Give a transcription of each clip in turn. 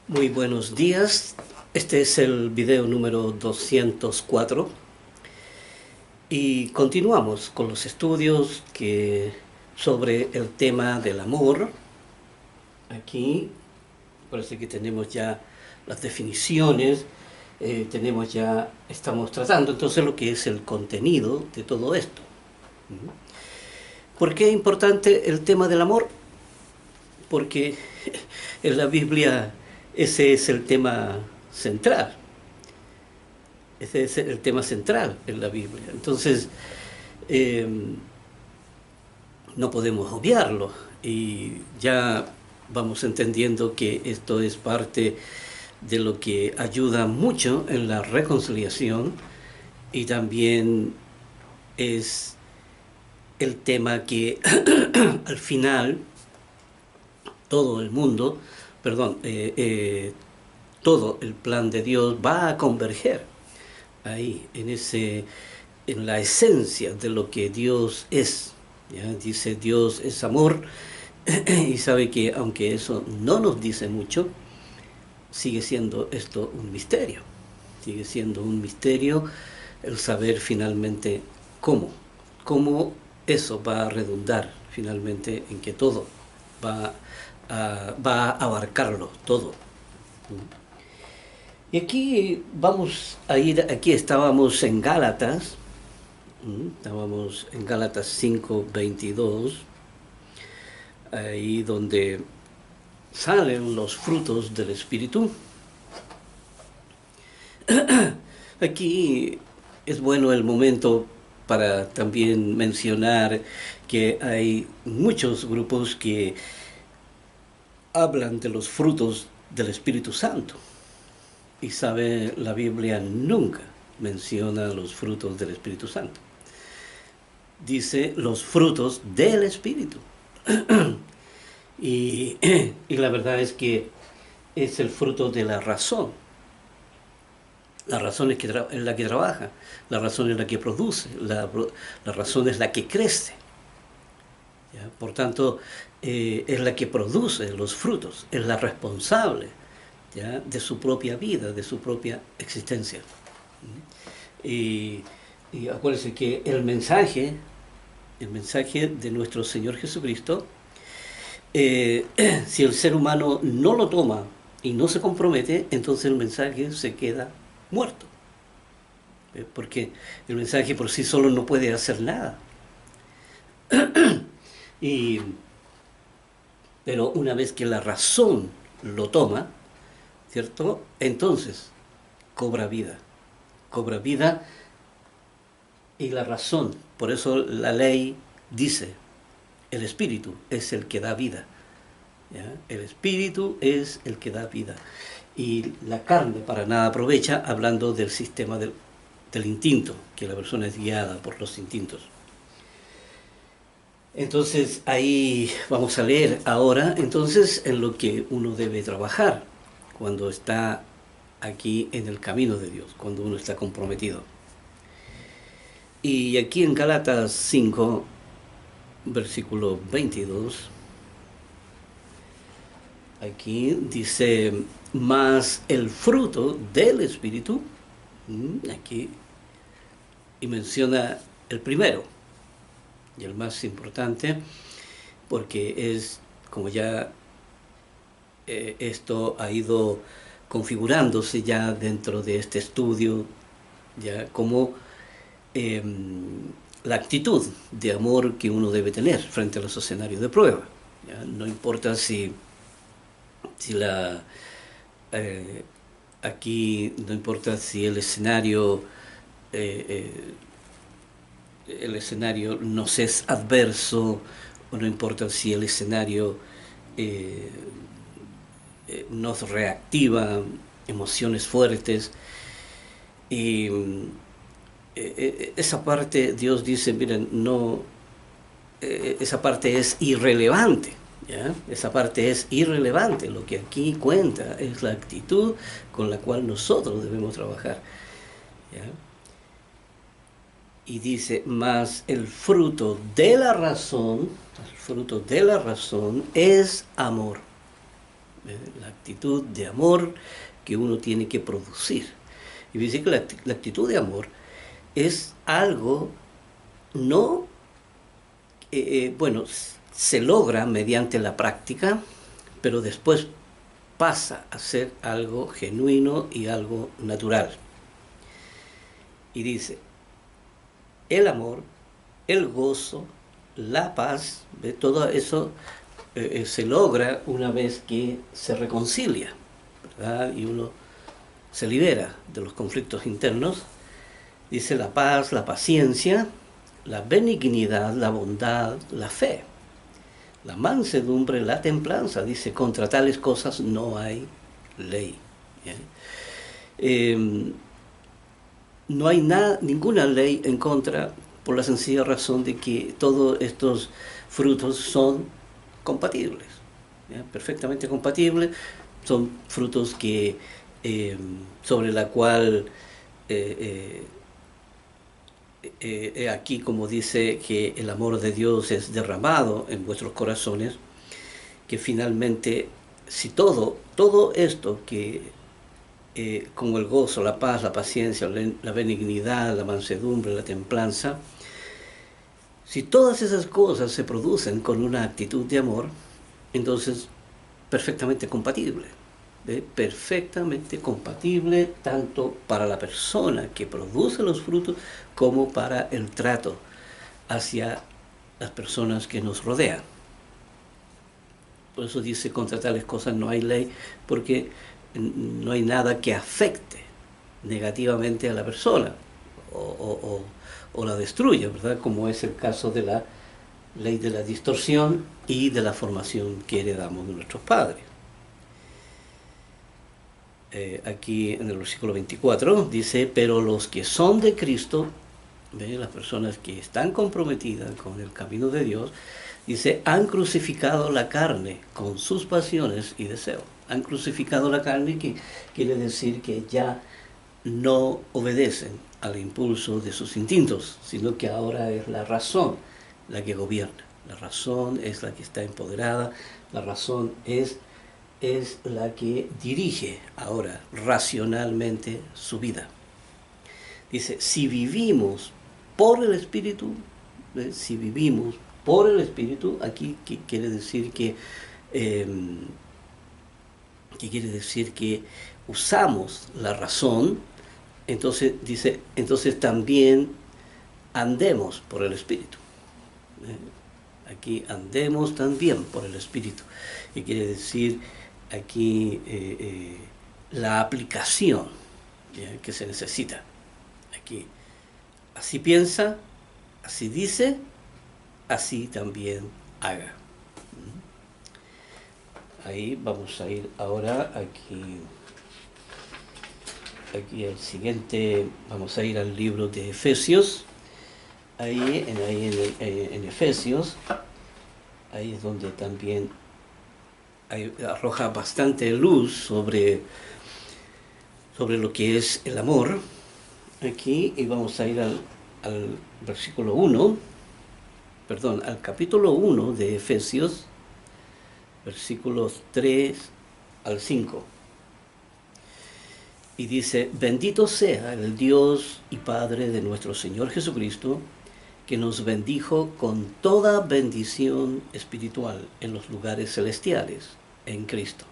Muy buenos días, este es el video número 204 y continuamos con los estudios sobre el tema del amor. Aquí parece que tenemos ya las definiciones, estamos tratando entonces lo que es el contenido de todo esto. ¿Por qué es importante el tema del amor? Porque en la Biblia ese es el tema central. Ese es el tema central en la Biblia. Entonces, eh, no podemos obviarlo. Y ya vamos entendiendo que esto es parte de lo que ayuda mucho en la reconciliación y también es el tema que al final todo el mundo, perdón, todo el plan de Dios va a converger ahí, en la esencia de lo que Dios es. ¿Ya? Dice Dios es amor y sabe que aunque eso no nos dice mucho, sigue siendo esto un misterio. Sigue siendo un misterio el saber finalmente cómo eso va a redundar finalmente en que todo va a abarcarlo todo. Y aquí vamos a ir, aquí estábamos en Gálatas, estábamos en Gálatas 5:22, ahí donde salen los frutos del Espíritu. Aquí es bueno el momento para también mencionar que hay muchos grupos que hablan de los frutos del Espíritu Santo. Y sabe, la Biblia nunca menciona los frutos del Espíritu Santo. Dice los frutos del Espíritu. y, y la verdad es que es el fruto de la razón. La razón es la que trabaja, la razón es la que produce, la razón es la que crece. ¿Ya? Por tanto, es la que produce los frutos, es la responsable, ¿ya?, de su propia vida, de su propia existencia. Y acuérdense que el mensaje de nuestro Señor Jesucristo, si el ser humano no lo toma y no se compromete, entonces el mensaje se queda muerto. Porque el mensaje por sí solo no puede hacer nada. Pero una vez que la razón lo toma, ¿cierto? Entonces cobra vida y la razón. Por eso la ley dice, el Espíritu es el que da vida. ¿Ya? El Espíritu es el que da vida. Y la carne para nada aprovecha, hablando del sistema del instinto, que la persona es guiada por los instintos. Entonces ahí vamos a leer ahora entonces en lo que uno debe trabajar cuando está aquí en el camino de Dios, cuando uno está comprometido. Y aquí en Gálatas 5, versículo 22, aquí dice, mas el fruto del Espíritu, aquí, y menciona el primero, y el más importante, porque es, como ya esto ha ido configurándose ya dentro de este estudio, ya como la actitud de amor que uno debe tener frente a los escenarios de prueba. ¿Ya? No importa si aquí no importa si el escenario nos es adverso, o no importa si el escenario nos reactiva emociones fuertes. Y esa parte, Dios dice, miren, no, esa parte es irrelevante. ¿Ya? Esa parte es irrelevante. Lo que aquí cuenta es la actitud con la cual nosotros debemos trabajar. ¿Ya? Y dice, mas el fruto de la razón es amor. La actitud de amor que uno tiene que producir. Y dice que la actitud de amor es algo no, bueno, se logra mediante la práctica, pero después pasa a ser algo genuino y algo natural. Y dice, el amor, el gozo, la paz, de todo eso se logra una vez que se reconcilia, ¿verdad? Y uno se libera de los conflictos internos. Dice la paz, la paciencia, la benignidad, la bondad, la fe, la mansedumbre, la templanza. Dice, contra tales cosas no hay ley. No hay ninguna ley en contra, por la sencilla razón de que todos estos frutos son compatibles, ¿ya? Perfectamente compatibles. Son frutos que sobre la cual aquí, como dice que el amor de Dios es derramado en vuestros corazones, que finalmente, si todo esto que como el gozo, la paz, la paciencia, la benignidad, la mansedumbre, la templanza, si todas esas cosas se producen con una actitud de amor, entonces perfectamente compatible. Perfectamente compatible tanto para la persona que produce los frutos como para el trato hacia las personas que nos rodean. Por eso dice, contra tales cosas no hay ley, porque no hay nada que afecte negativamente a la persona o la destruya, ¿verdad? Como es el caso de la ley de la distorsión y de la formación que heredamos de nuestros padres. Aquí en el versículo 24 dice, pero los que son de Cristo, las personas que están comprometidas con el camino de Dios, dice, han crucificado la carne con sus pasiones y deseos. Han crucificado la carne, que quiere decir que ya no obedecen al impulso de sus instintos, sino que ahora es la razón la que gobierna. La razón es la que está empoderada, la razón es la que dirige ahora racionalmente su vida. Dice, si vivimos por el Espíritu, si vivimos por el Espíritu, aquí quiere decir que quiere decir que usamos la razón, entonces dice, entonces también andemos por el Espíritu. Aquí andemos también por el Espíritu. Y quiere decir aquí la aplicación, ¿ya?, que se necesita. Aquí, así piensa, así dice, así también haga. Ahí vamos a ir ahora aquí al siguiente, vamos a ir al libro de Efesios. Ahí en Efesios, ahí es donde también arroja bastante luz sobre lo que es el amor. Aquí, y vamos a ir al versículo 1, perdón, al capítulo 1 de Efesios, versículos 3 al 5. Y dice, bendito sea el Dios y Padre de nuestro Señor Jesucristo, que nos bendijo con toda bendición espiritual en los lugares celestiales en Cristo.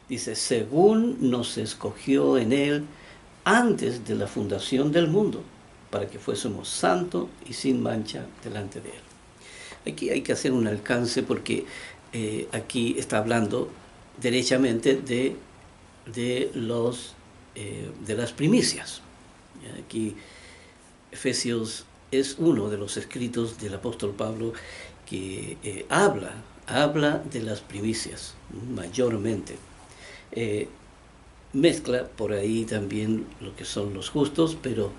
Dice, según nos escogió en Él antes de la fundación del mundo, para que fuésemos santos y sin mancha delante de Él. Aquí hay que hacer un alcance porque aquí está hablando derechamente de las primicias. Aquí Efesios es uno de los escritos del apóstol Pablo que habla de las primicias mayormente. Mezcla por ahí también lo que son los justos, pero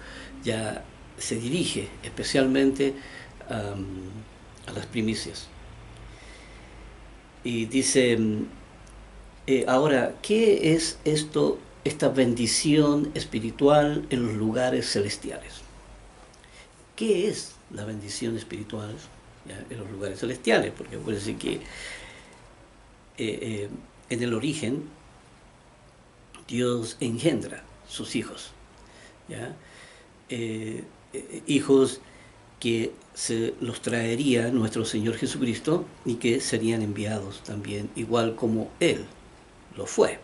ya se dirige especialmente a las primicias. Y dice, ahora, ¿qué es esta bendición espiritual en los lugares celestiales? ¿Qué es la bendición espiritual en los lugares celestiales? Porque acuérdense que en el origen, Dios engendra sus hijos, ¿ya? Hijos que se los traería nuestro Señor Jesucristo y que serían enviados también, igual como Él lo fue,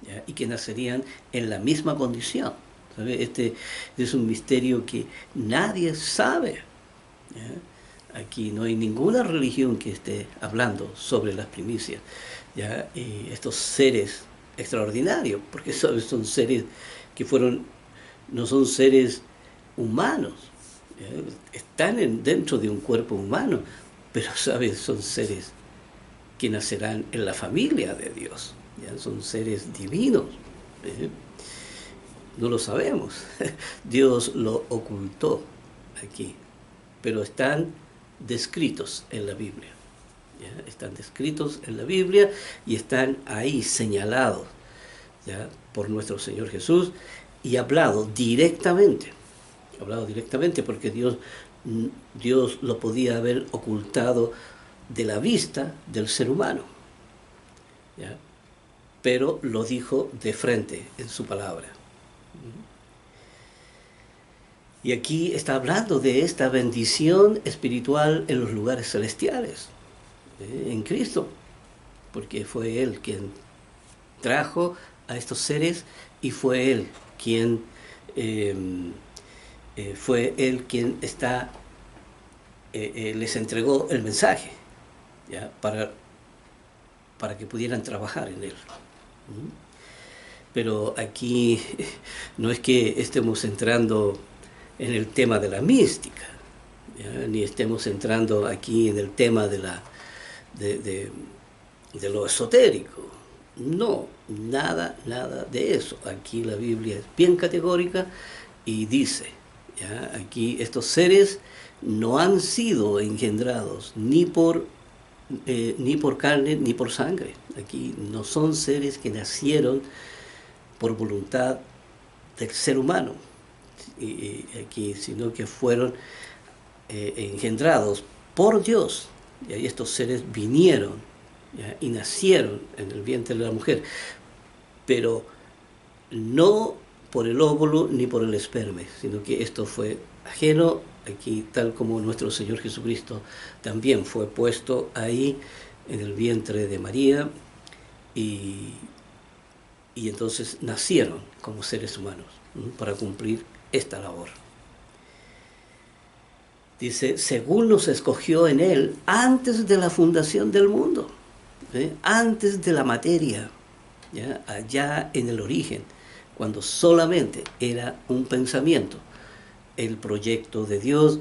¿ya? Y que nacerían en la misma condición. ¿Sabe? Este es un misterio que nadie sabe, ¿ya? Aquí no hay ninguna religión que esté hablando sobre las primicias, ¿ya? Y estos seres extraordinarios, porque son seres que no son seres humanos, ¿ya? Están dentro de un cuerpo humano, pero ¿sabes? Son seres que nacerán en la familia de Dios, ¿ya? Son seres divinos, ¿eh? No lo sabemos, Dios lo ocultó aquí, pero están descritos en la Biblia, ¿ya? Están descritos en la Biblia y están ahí señalados, ¿ya? Por nuestro Señor Jesús, y hablado directamente porque Dios lo podía haber ocultado de la vista del ser humano, ¿ya? Pero lo dijo de frente en su palabra. Y aquí está hablando de esta bendición espiritual en los lugares celestiales, en Cristo, porque fue Él quien trajo a estos seres y fue Él quien les entregó el mensaje, ¿ya? Para que pudieran trabajar en Él. Pero aquí no es que estemos entrando en el tema de la mística, ¿ya? Ni estemos entrando aquí en el tema de lo esotérico. No, nada de eso. Aquí la Biblia es bien categórica y dice, ¿ya? Aquí estos seres no han sido engendrados ni por carne ni por sangre. Aquí no son seres que nacieron por voluntad del ser humano, aquí, sino que fueron engendrados por Dios. Y ahí estos seres vinieron, ¿ya? Y nacieron en el vientre de la mujer, pero no por el óvulo ni por el esperma, sino que esto fue ajeno aquí, tal como nuestro Señor Jesucristo también fue puesto ahí en el vientre de María, y entonces nacieron como seres humanos, ¿no? Para cumplir esta labor. Dice, según nos escogió en Él antes de la fundación del mundo, antes de la materia, ¿ya? Allá en el origen, cuando solamente era un pensamiento, el proyecto de Dios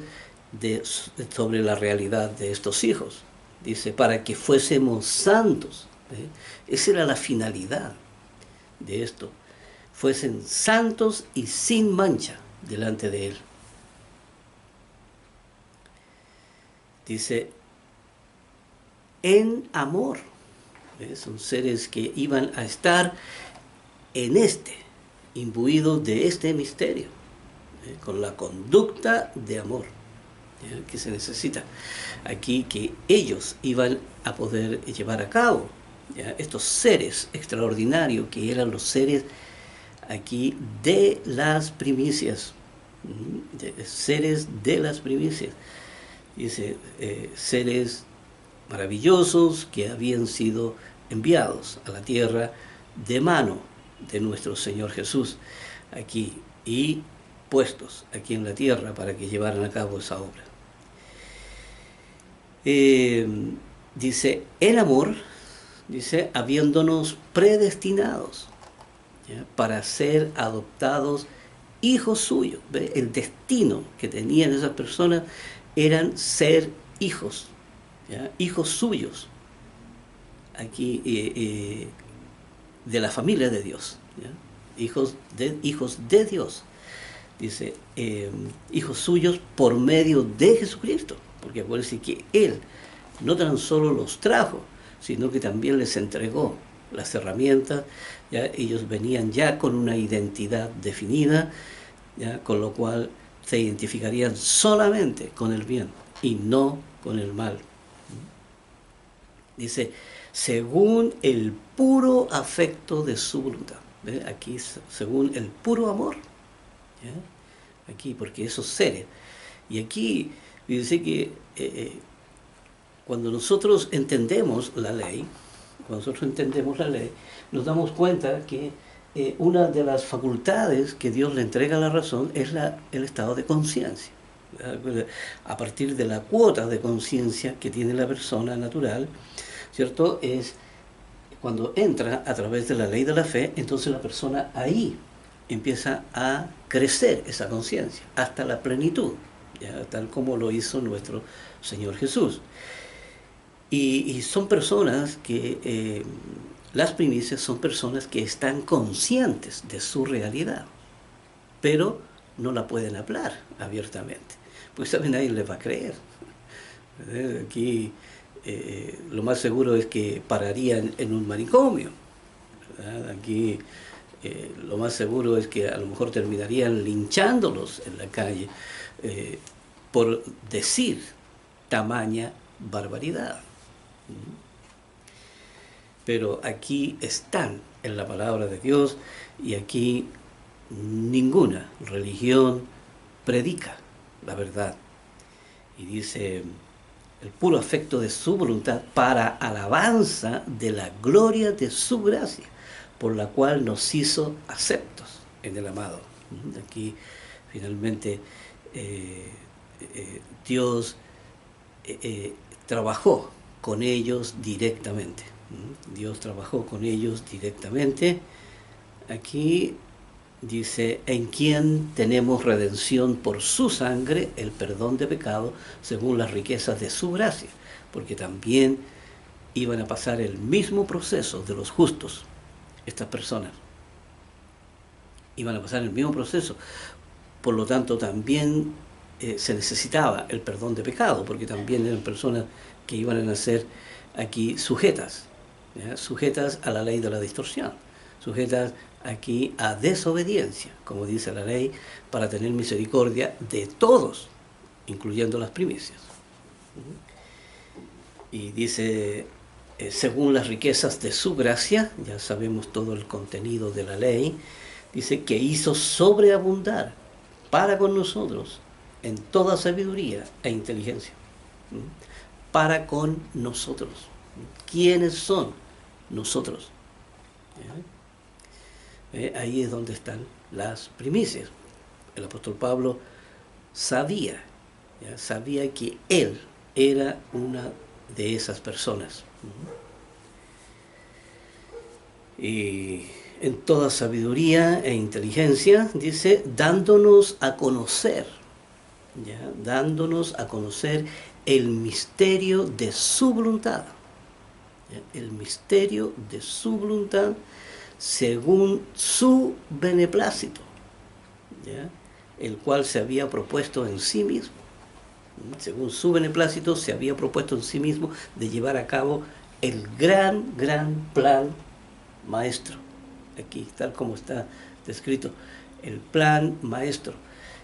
sobre la realidad de estos hijos. Dice, para que fuésemos santos. Esa era la finalidad de esto. Fuesen santos y sin mancha delante de Él. Dice, en amor. Son seres que iban a estar imbuidos de este misterio, con la conducta de amor que se necesita aquí, que ellos iban a poder llevar a cabo, ¿ya? Estos seres extraordinarios que eran los seres aquí de las primicias, seres de las primicias, dice, seres maravillosos que habían sido enviados a la tierra de mano de nuestro Señor Jesús aquí y puestos aquí en la tierra para que llevaran a cabo esa obra. Dice, el amor, dice, habiéndonos predestinados, ¿ya? Para ser adoptados hijos suyos. ¿Ve? El destino que tenían esas personas eran ser hijos, ¿ya? Hijos suyos, aquí de la familia de Dios, ¿ya? Hijos de Dios, dice, hijos suyos por medio de Jesucristo, porque acuérdense que Él no tan solo los trajo, sino que también les entregó las herramientas, ¿ya? Ellos venían ya con una identidad definida, ¿ya? Con lo cual se identificarían solamente con el bien y no con el mal. Dice, según el puro afecto de su voluntad. ¿Ve? Aquí, según el puro amor. ¿Ya? Aquí, porque eso es serio. Y aquí dice que cuando nosotros entendemos la ley, nos damos cuenta que una de las facultades que Dios le entrega a la razón es el estado de conciencia. A partir de la cuota de conciencia que tiene la persona natural, ¿cierto? Es cuando entra a través de la ley de la fe, entonces la persona ahí empieza a crecer esa conciencia hasta la plenitud, ¿ya? Tal como lo hizo nuestro Señor Jesús. Y son personas que, las primicias son personas que están conscientes de su realidad, pero no la pueden hablar abiertamente, pues saben, nadie les va a creer. Aquí lo más seguro es que pararían en un manicomio, ¿verdad? Aquí lo más seguro es que a lo mejor terminarían linchándolos en la calle por decir tamaña barbaridad. Pero aquí están en la palabra de Dios y aquí ninguna religión predica la verdad. Y dice, el puro afecto de su voluntad para alabanza de la gloria de su gracia, por la cual nos hizo aceptos en el amado. Aquí finalmente Dios trabajó con ellos directamente. Dios trabajó con ellos directamente. Aquí dice, en quien tenemos redención por su sangre, el perdón de pecado, según las riquezas de su gracia, porque también iban a pasar el mismo proceso de los justos, estas personas. Iban a pasar el mismo proceso. Por lo tanto, también se necesitaba el perdón de pecado, porque también eran personas que iban a nacer aquí sujetas, ¿ya? Sujetas a la ley de la distorsión, sujetas aquí a desobediencia, como dice la ley, para tener misericordia de todos, incluyendo las primicias. Y dice, según las riquezas de su gracia, ya sabemos todo el contenido de la ley, dice que hizo sobreabundar para con nosotros en toda sabiduría e inteligencia. Para con nosotros. ¿Quiénes son nosotros? Ahí es donde están las primicias. El apóstol Pablo sabía que él era una de esas personas. Y en toda sabiduría e inteligencia, dice, dándonos a conocer, ¿ya? Dándonos a conocer el misterio de su voluntad. ¿Ya? El misterio de su voluntad según su beneplácito, ¿ya? El cual se había propuesto en sí mismo. Según su beneplácito se había propuesto en sí mismo de llevar a cabo el gran plan maestro. Aquí, tal como está descrito, el plan maestro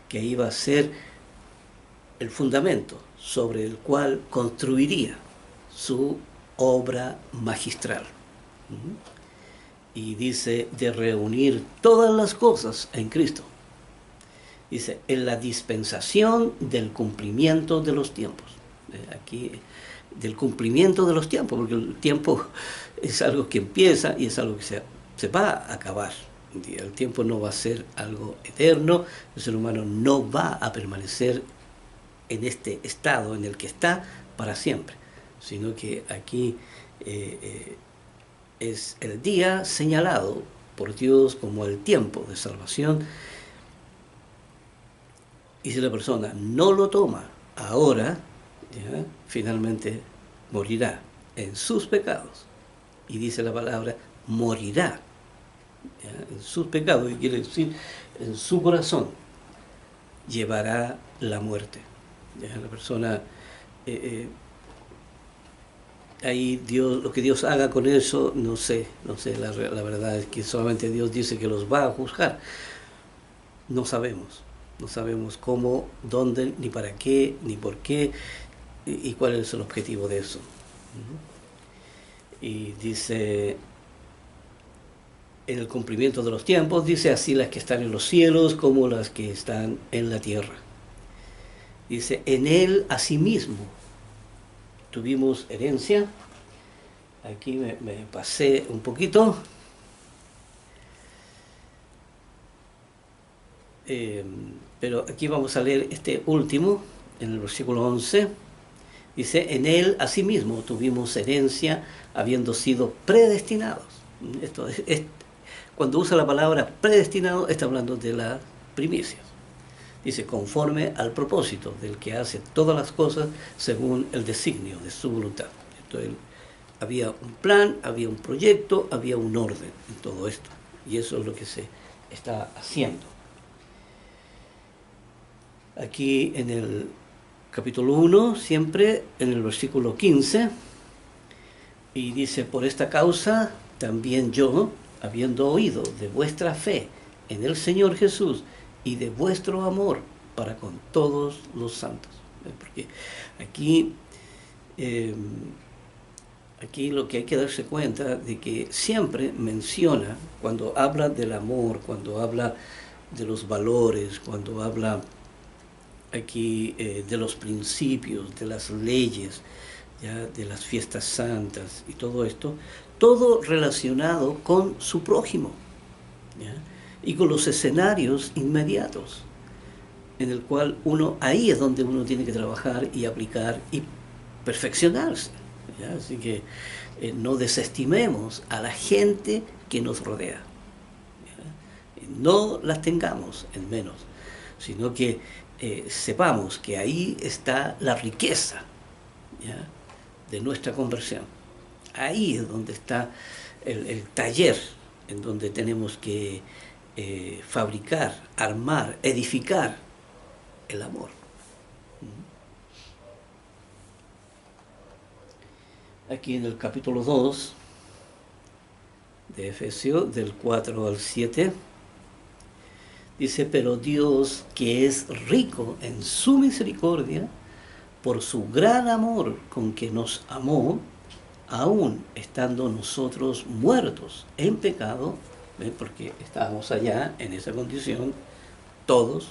que iba a ser el fundamento sobre el cual construiría su obra magistral. Y dice, de reunir todas las cosas en Cristo. Dice, en la dispensación del cumplimiento de los tiempos. Aquí, del cumplimiento de los tiempos, porque el tiempo es algo que empieza y es algo que se va a acabar. El tiempo no va a ser algo eterno, el ser humano no va a permanecer en este estado en el que está para siempre, sino que aquí es el día señalado por Dios como el tiempo de salvación, y si la persona no lo toma ahora, ¿ya? Finalmente morirá en sus pecados, y dice la palabra, morirá, ¿ya? En sus pecados, y quiere decir, en su corazón llevará la muerte. ¿Ya? La persona, ahí Dios, lo que Dios haga con eso, no sé, la verdad es que solamente Dios dice que los va a juzgar. No sabemos cómo, dónde, ni para qué, ni por qué, y cuál es el objetivo de eso. Y dice, en el cumplimiento de los tiempos, dice, así las que están en los cielos como las que están en la tierra. Dice, en él asimismo tuvimos herencia. Aquí me pasé un poquito. Pero aquí vamos a leer este último, en el versículo 11. Dice, en él asimismo tuvimos herencia, habiendo sido predestinados. Cuando usa la palabra predestinado, está hablando de las primicias. Dice, conforme al propósito del que hace todas las cosas según el designio de su voluntad. Entonces, había un plan, había un proyecto, había un orden en todo esto. Y eso es lo que se está haciendo. Aquí en el capítulo 1, siempre en el versículo 15, y dice, por esta causa también yo, habiendo oído de vuestra fe en el Señor Jesús y de vuestro amor para con todos los santos. Porque aquí lo que hay que darse cuenta de que siempre menciona, cuando habla del amor, cuando habla de los valores, cuando habla aquí de los principios, de las leyes, ¿ya? De las fiestas santas y todo esto, todo relacionado con su prójimo, ¿ya? Y con los escenarios inmediatos, en el cual ahí es donde uno tiene que trabajar y aplicar y perfeccionarse, ¿ya? Así que no desestimemos a la gente que nos rodea, ¿ya? No las tengamos en menos, sino que sepamos que ahí está la riqueza, ¿ya? De nuestra conversión. Ahí es donde está el taller en donde tenemos que fabricar, armar, edificar el amor. Aquí en el capítulo 2 de Efesios, del 4 al 7, dice, pero Dios, que es rico en su misericordia, por su gran amor con que nos amó, aún estando nosotros muertos en pecado, porque estábamos allá en esa condición, todos,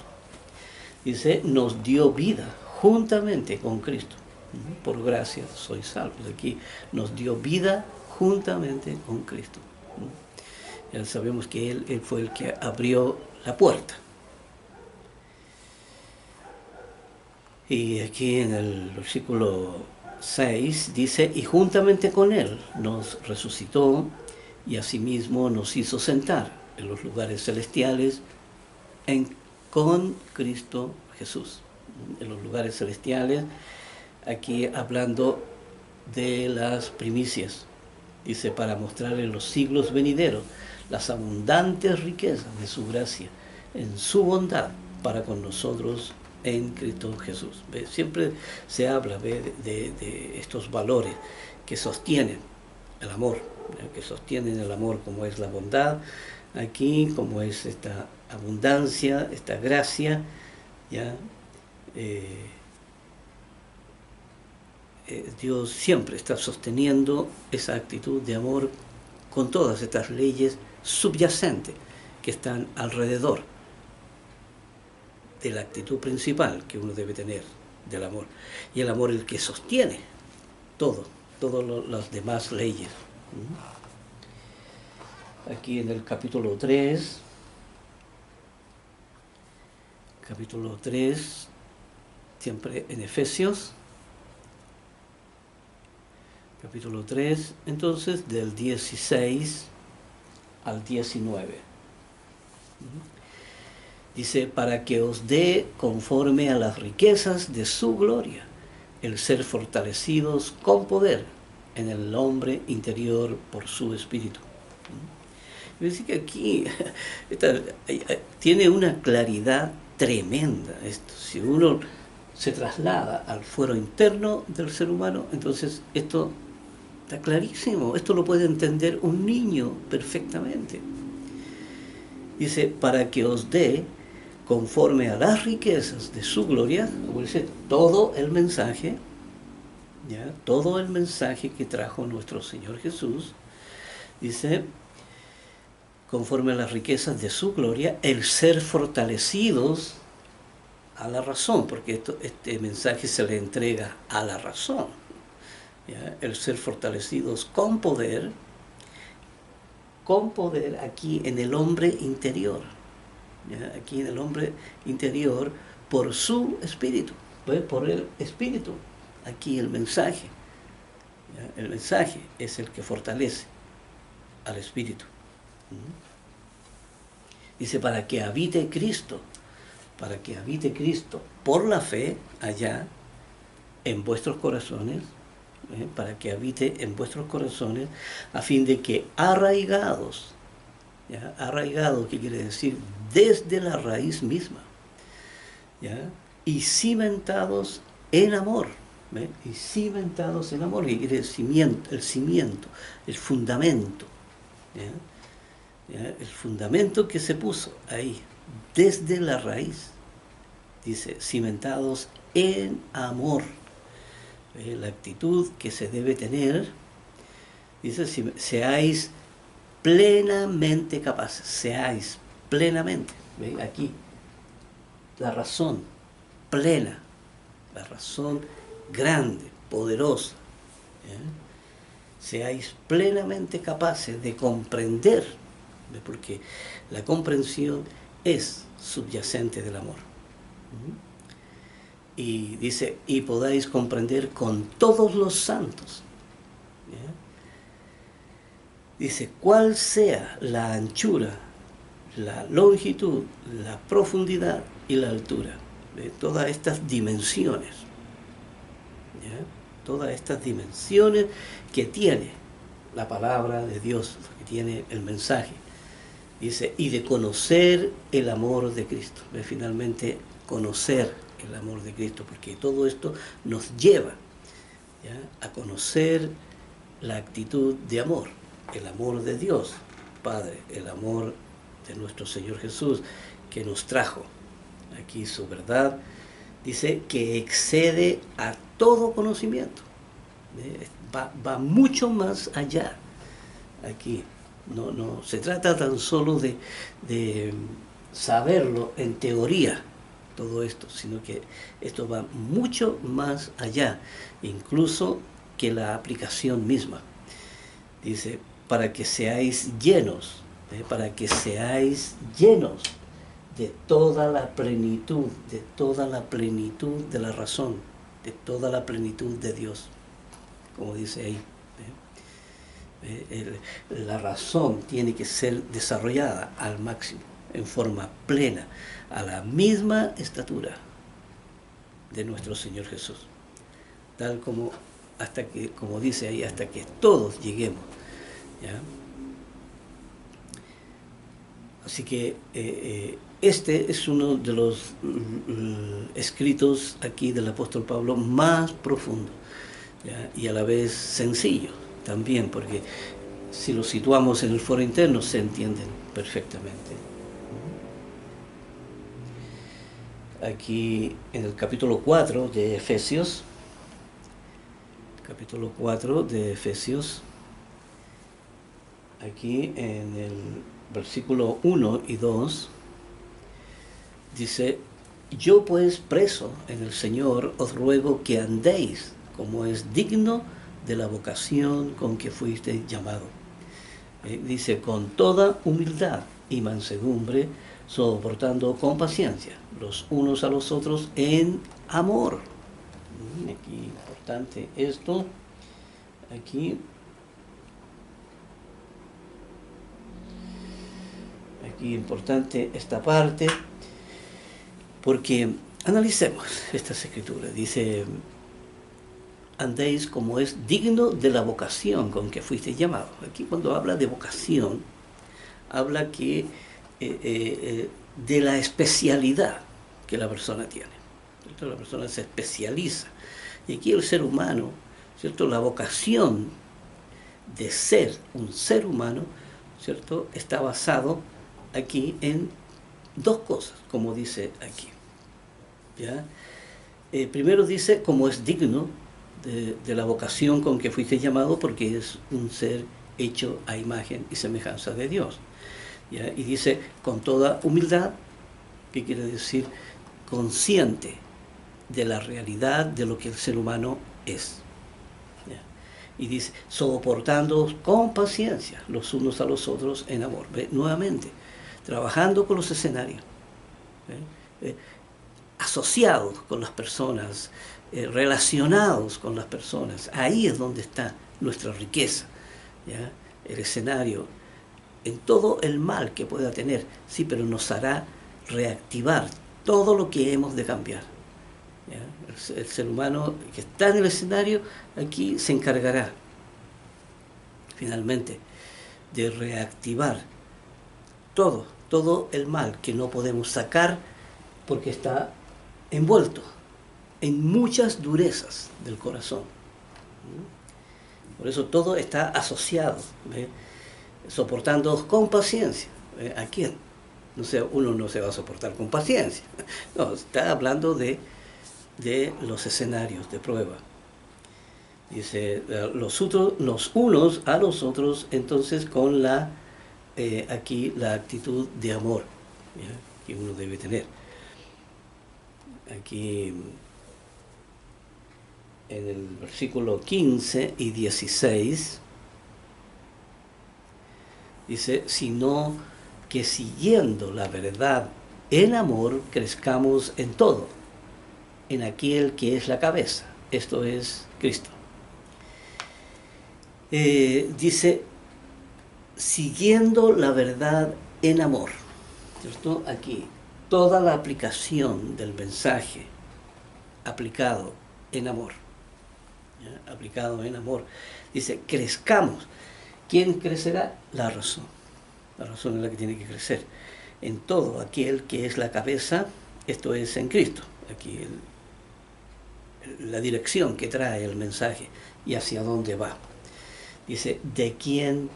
dice, nos dio vida juntamente con Cristo. Por gracia sois salvos. Aquí nos dio vida juntamente con Cristo. Ya sabemos que Él fue el que abrió la puerta. Y aquí en el versículo 6 dice, y juntamente con Él nos resucitó y asimismo nos hizo sentar en los lugares celestiales con Cristo Jesús. En los lugares celestiales, aquí hablando de las primicias, dice, para mostrar en los siglos venideros las abundantes riquezas de su gracia en su bondad para con nosotros en Cristo Jesús. ¿Ve? Siempre se habla de estos valores que sostienen el amor, que sostienen el amor, como es la bondad, aquí como es esta abundancia, esta gracia, ¿ya? Dios siempre está sosteniendo esa actitud de amor con todas estas leyes subyacentes que están alrededor de la actitud principal que uno debe tener del amor. Y el amor es el que sostiene todas las demás leyes. Aquí en el capítulo 3, siempre en Efesios, capítulo 3, entonces del 16 al 19. Dice, para que os dé conforme a las riquezas de su gloria, el ser fortalecidos con poder en el hombre interior por su espíritu. Es decir, que aquí tiene una claridad tremenda esto. Si uno se traslada al fuero interno del ser humano, entonces esto está clarísimo. Esto lo puede entender un niño perfectamente. Dice, para que os dé conforme a las riquezas de su gloria, como dice todo el mensaje, ¿ya? Todo el mensaje que trajo nuestro Señor Jesús, dice, conforme a las riquezas de su gloria, el ser fortalecidos a la razón, porque este mensaje se le entrega a la razón, ¿ya? El ser fortalecidos con poder aquí en el hombre interior, ¿ya? Aquí en el hombre interior por su espíritu, ¿ve? Por el espíritu, aquí el mensaje, ¿ya? El mensaje es el que fortalece al espíritu. Dice, para que habite Cristo por la fe allá en vuestros corazones, para que habite en vuestros corazones, a fin de que arraigados, ¿ya? Arraigados, ¿qué quiere decir? Desde la raíz misma, ¿ya? Y cimentados en amor, ¿ve? Y cimentados en amor, que quiere decir el cimiento, el fundamento, ¿ya? ¿Ya? El fundamento que se puso ahí, desde la raíz, dice, cimentados en amor. La actitud que se debe tener, dice, seáis plenamente capaces, seáis plenamente, ¿ve? Aquí, la razón plena, la razón grande, poderosa, ¿ya? Seáis plenamente capaces de comprender, ¿ve? Porque la comprensión es subyacente del amor. Y dice, y podáis comprender con todos los santos, ¿ya? Dice, cuál sea la anchura, la longitud, la profundidad y la altura de todas estas dimensiones, ¿ya? Todas estas dimensiones que tiene la palabra de Dios, que tiene el mensaje. Dice, y de conocer el amor de Cristo. ¿Ve? Finalmente, conocer el amor de Cristo, porque todo esto nos lleva, ¿ya? A conocer la actitud de amor, el amor de Dios Padre, el amor de nuestro Señor Jesús, que nos trajo aquí su verdad, dice que excede a todo conocimiento, va mucho más allá aquí. No se trata tan solo de saberlo en teoría, todo esto, sino que esto va mucho más allá, incluso que la aplicación misma. Dice, para que seáis llenos, para que seáis llenos de toda la plenitud, de la razón, de toda la plenitud de Dios, como dice ahí. La razón tiene que ser desarrollada al máximo, en forma plena, a la misma estatura de nuestro Señor Jesús, tal como hasta que, como dice ahí, hasta que todos lleguemos, ¿ya? Así que este es uno de los escritos aquí del apóstol Pablo más profundo, ¿ya? Y a la vez sencillo también, porque si lo situamos en el foro interno se entienden perfectamente. Aquí en el capítulo 4 de Efesios, aquí en el versículo 1 y 2, dice, yo pues preso en el Señor os ruego que andéis como es digno de la vocación con que fuiste llamado. Dice, con toda humildad y mansedumbre, soportando con paciencia los unos a los otros en amor. Aquí importante esto, aquí importante esta parte, porque analicemos estas escrituras. Dice, andéis como es digno de la vocación con que fuiste llamado. Aquí cuando habla de vocación, habla que de la especialidad que la persona tiene, ¿cierto? La persona se especializa. Y aquí el ser humano, ¿cierto? La vocación de ser un ser humano, ¿cierto? Está basado aquí en dos cosas, como dice aquí, ¿ya? Primero dice, como es digno de la vocación con que fuiste llamado, porque es un ser hecho a imagen y semejanza de Dios. ¿Ya? Y dice, con toda humildad, que quiere decir consciente de la realidad de lo que el ser humano es. ¿Ya? Y dice, soportando con paciencia los unos a los otros en amor. ¿Ve? Nuevamente, trabajando con los escenarios, asociados con las personas, relacionados con las personas. Ahí es donde está nuestra riqueza. ¿Ya? El escenario, en todo el mal que pueda tener, sí, pero nos hará reactivar todo lo que hemos de cambiar. ¿Ya? El ser humano que está en el escenario aquí se encargará finalmente de reactivar todo el mal que no podemos sacar porque está envuelto en muchas durezas del corazón. Por eso todo está asociado, ¿ve? Soportando con paciencia. ¿A quién? No sé, uno no se va a soportar con paciencia. No, está hablando de los escenarios de prueba. Dice, los unos a los otros, entonces con aquí la actitud de amor, ¿ya? Que uno debe tener. Aquí en el versículo 15 y 16 dice, sino que siguiendo la verdad en amor crezcamos en todo, en aquel que es la cabeza, esto es Cristo. Dice, siguiendo la verdad en amor, ¿cierto? Aquí, toda la aplicación del mensaje aplicado en amor, ¿ya? Aplicado en amor. Dice, crezcamos. ¿Quién crecerá? La razón. La razón es la que tiene que crecer. En todo aquel que es la cabeza, esto es en Cristo. Aquí la dirección que trae el mensaje y hacia dónde va. Dice, de quien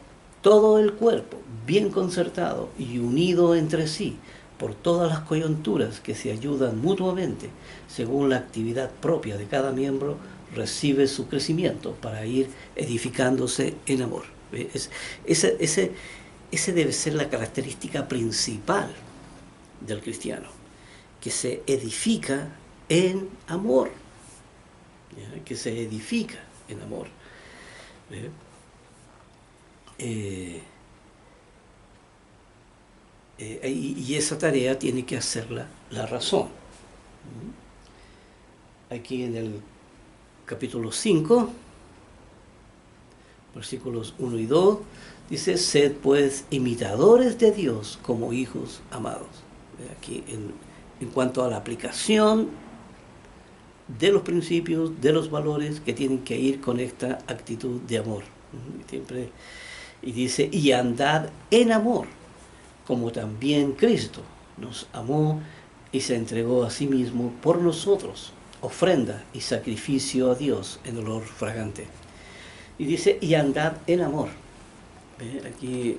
todo el cuerpo, bien concertado y unido entre sí, por todas las coyunturas que se ayudan mutuamente, según la actividad propia de cada miembro, recibe su crecimiento para ir edificándose en amor. Ese debe ser la característica principal del cristiano, que se edifica en amor, ¿ya? Que se edifica en amor. Y esa tarea tiene que hacerla la razón. Aquí en el capítulo 5, versículos 1 y 2, dice, sed pues imitadores de Dios como hijos amados. Aquí en cuanto a la aplicación de los principios, de los valores que tienen que ir con esta actitud de amor. Siempre, y dice, y andad en amor, como también Cristo nos amó y se entregó a sí mismo por nosotros, ofrenda y sacrificio a Dios en olor fragante. Y dice, y andad en amor. Aquí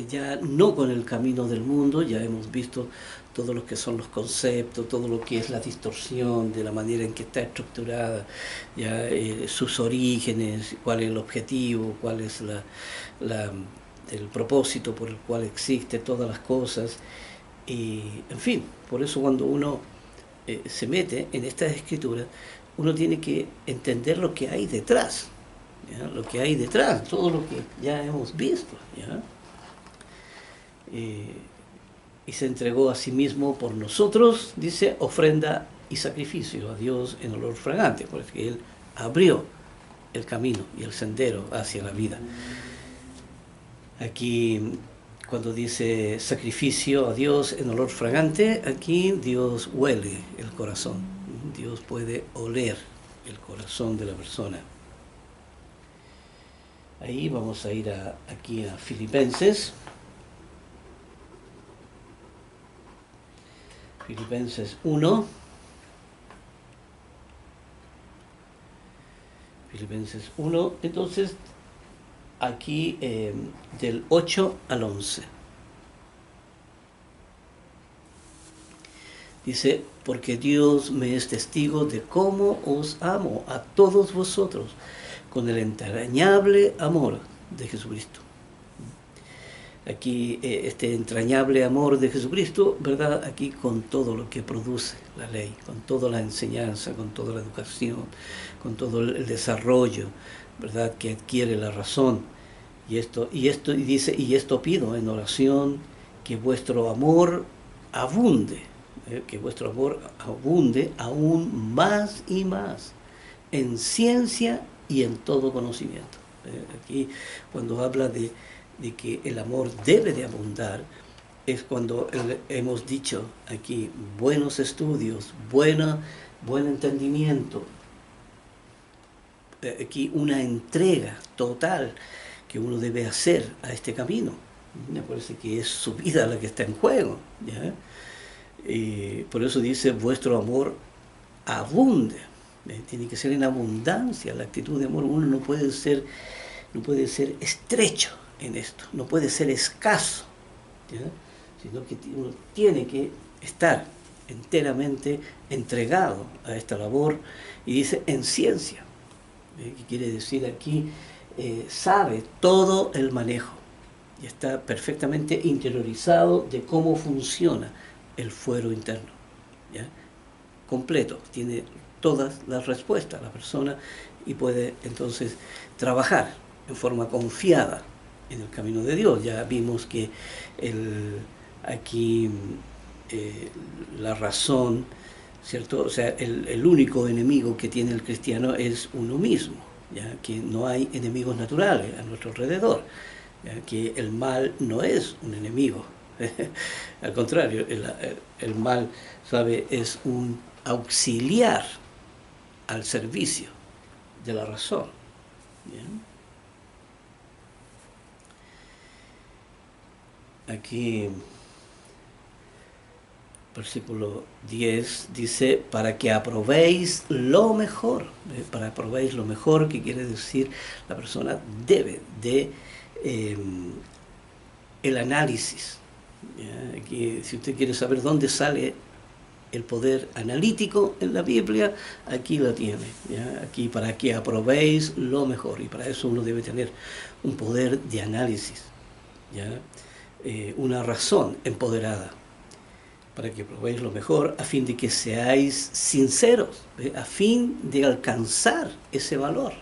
ya no con el camino del mundo, ya hemos visto todo lo que son los conceptos, todo lo que es la distorsión de la manera en que está estructurada, ya sus orígenes, cuál es el objetivo, cuál es el propósito por el cual existe todas las cosas. Y, en fin, por eso cuando uno se mete en estas escrituras, uno tiene que entender lo que hay detrás, ¿ya? Lo que hay detrás, todo lo que ya hemos visto, ¿ya? Y se entregó a sí mismo por nosotros, dice, ofrenda y sacrificio a Dios en olor fragante, porque Él abrió el camino y el sendero hacia la vida. Aquí, cuando dice sacrificio a Dios en olor fragante, aquí Dios huele el corazón. Dios puede oler el corazón de la persona. Ahí vamos a ir aquí a Filipenses. Filipenses 1. Filipenses 1. Entonces, aquí del 8 al 11. Dice, porque Dios me es testigo de cómo os amo a todos vosotros con el entrañable amor de Jesucristo. Aquí este entrañable amor de Jesucristo, ¿verdad? Aquí con todo lo que produce la ley, con toda la enseñanza, con toda la educación, con todo el desarrollo, ¿verdad? Que adquiere la razón. Y dice, y esto pido en oración, que vuestro amor abunde, que vuestro amor abunde aún más y más en ciencia y en todo conocimiento. Aquí cuando habla de que el amor debe de abundar, es cuando hemos dicho aquí buenos estudios, buen entendimiento, aquí una entrega total que uno debe hacer a este camino. Me parece que es su vida la que está en juego, ¿ya? Y por eso dice vuestro amor abunde. Tiene que ser en abundancia la actitud de amor. Uno no puede ser estrecho en esto, no puede ser escaso, ¿ya? Sino que uno tiene que estar enteramente entregado a esta labor. Y dice en ciencia, que quiere decir aquí sabe todo el manejo y está perfectamente interiorizado de cómo funciona el fuero interno, ¿ya? Completo, tiene todas las respuestas la persona y puede entonces trabajar en forma confiada en el camino de Dios. Ya vimos que aquí la razón, ¿cierto? O sea, el único enemigo que tiene el cristiano es uno mismo, ¿ya? Que no hay enemigos naturales a nuestro alrededor, ¿ya? Que el mal no es un enemigo. Al contrario, el mal, ¿sabe? Es un auxiliar al servicio de la razón. ¿Bien? Aquí, versículo 10 dice, para que aprobéis lo mejor. Para aprobéis lo mejor, que quiere decir la persona debe de el análisis. ¿Ya? Aquí, si usted quiere saber dónde sale el poder analítico en la Biblia, aquí lo tiene, ¿ya? Aquí para que aprobéis lo mejor, y para eso uno debe tener un poder de análisis, ¿ya? Una razón empoderada, para que probéis lo mejor, a fin de que seáis sinceros, a fin de alcanzar ese valor,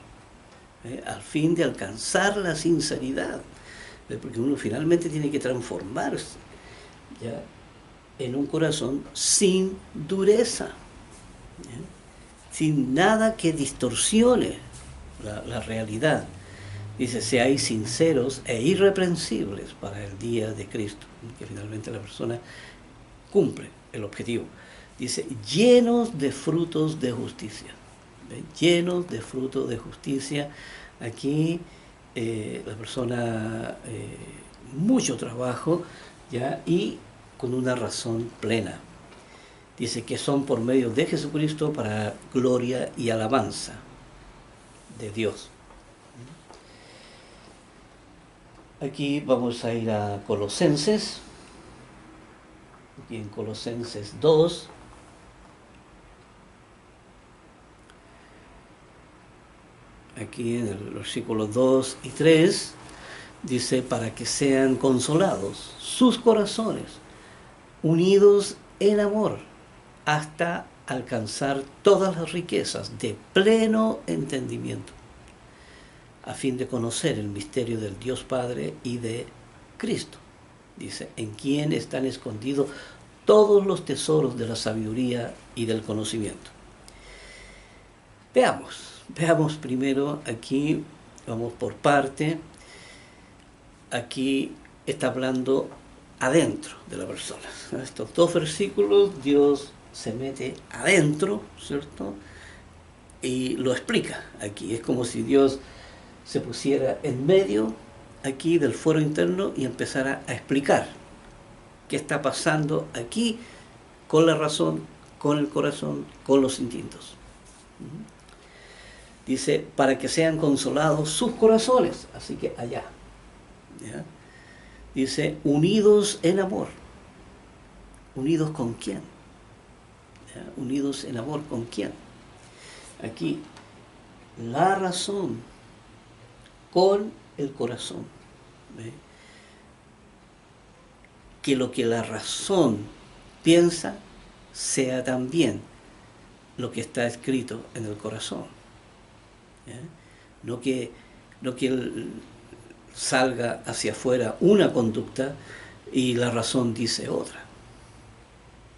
al fin de alcanzar la sinceridad, porque uno finalmente tiene que transformarse, ¿ya? En un corazón sin dureza, ¿ya? Sin nada que distorsione la realidad. Dice, seáis sinceros e irreprensibles para el día de Cristo, que finalmente la persona cumple el objetivo. Dice, llenos de frutos de justicia. ¿Ve? Llenos de frutos de justicia. Aquí la persona, mucho trabajo, ¿ya? Y con una razón plena. Dice que son por medio de Jesucristo para gloria y alabanza de Dios. Aquí vamos a ir a Colosenses. Aquí en Colosenses 2. Aquí en el versículo 2 y 3 dice, para que sean consolados sus corazones, unidos en amor, hasta alcanzar todas las riquezas de pleno entendimiento, a fin de conocer el misterio del Dios Padre y de Cristo. Dice, en quien están escondidos todos los tesoros de la sabiduría y del conocimiento. Veamos primero aquí, vamos por parte. Aquí está hablando adentro de la persona. Estos dos versículos, Dios se mete adentro, ¿cierto? Y lo explica aquí. Es como si Dios se pusiera en medio aquí del fuero interno y empezara a explicar qué está pasando aquí con la razón, con el corazón, con los instintos. Dice, para que sean consolados sus corazones, así que allá, ¿ya? Dice, unidos en amor. ¿Unidos con quién? ¿Ya? Unidos en amor, ¿con quién? Aquí, la razón con el corazón. ¿Ve? Que lo que la razón piensa sea también lo que está escrito en el corazón. ¿Ya? No que, no que salga hacia afuera una conducta y la razón dice otra.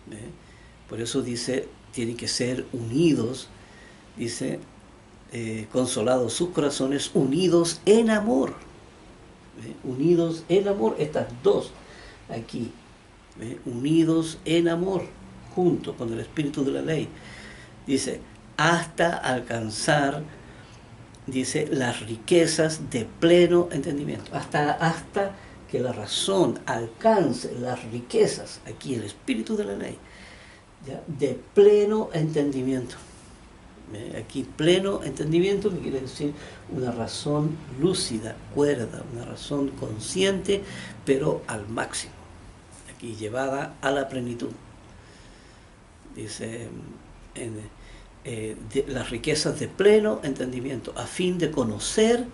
¿Ve? Por eso dice, tienen que ser unidos, dice, consolados sus corazones, unidos en amor. ¿Ve? Unidos en amor, estas dos aquí, ¿ve? Unidos en amor, junto con el espíritu de la ley. Dice, hasta alcanzar, dice, las riquezas de pleno entendimiento. Hasta que la razón alcance las riquezas, aquí el espíritu de la ley, ¿ya? De pleno entendimiento. Aquí pleno entendimiento, que quiere decir una razón lúcida, cuerda, una razón consciente, pero al máximo. Aquí llevada a la plenitud. Dice, de las riquezas de pleno entendimiento, a fin de conocer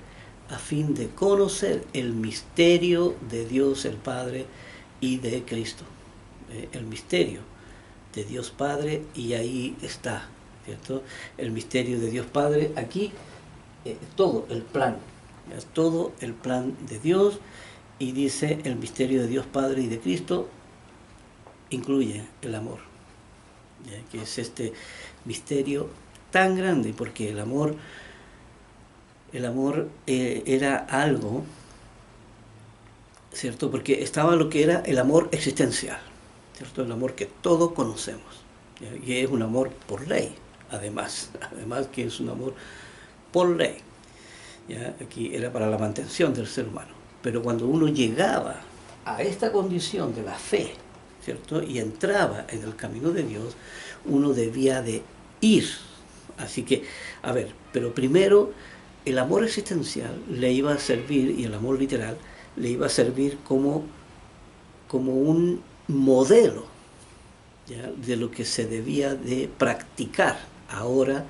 el misterio de Dios el Padre y de Cristo. El misterio de Dios Padre, y ahí está, ¿cierto? El misterio de Dios Padre, aquí todo el plan, es todo el plan de Dios, y dice el misterio de Dios Padre y de Cristo incluye el amor, ¿ya? Que es este misterio tan grande, porque el amor era algo, ¿cierto? Porque estaba lo que era el amor existencial, ¿cierto? El amor que todos conocemos, ¿ya? Y es un amor por ley, además que es un amor por ley, ¿ya? Aquí era para la mantención del ser humano. Pero cuando uno llegaba a esta condición de la fe, ¿cierto? Y entraba en el camino de Dios, uno debía de ir. Así que, a ver, pero primero el amor existencial le iba a servir, y el amor literal le iba a servir como un modelo, ¿ya? De lo que se debía de practicar ahora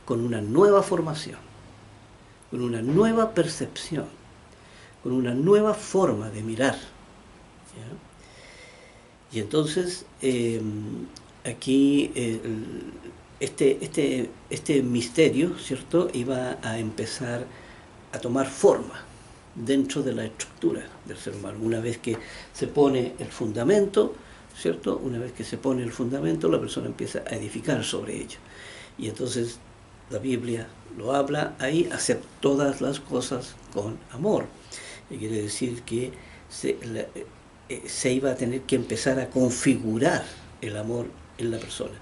con una nueva formación, con una nueva percepción, con una nueva forma de mirar, ¿ya? Y entonces aquí este misterio, ¿cierto?, iba a empezar a tomar forma dentro de la estructura del ser humano. Una vez que se pone el fundamento, ¿cierto? Una vez que se pone el fundamento, la persona empieza a edificar sobre ello. Y entonces la Biblia lo habla ahí, hacer todas las cosas con amor. Y quiere decir que se iba a tener que empezar a configurar el amor en la persona.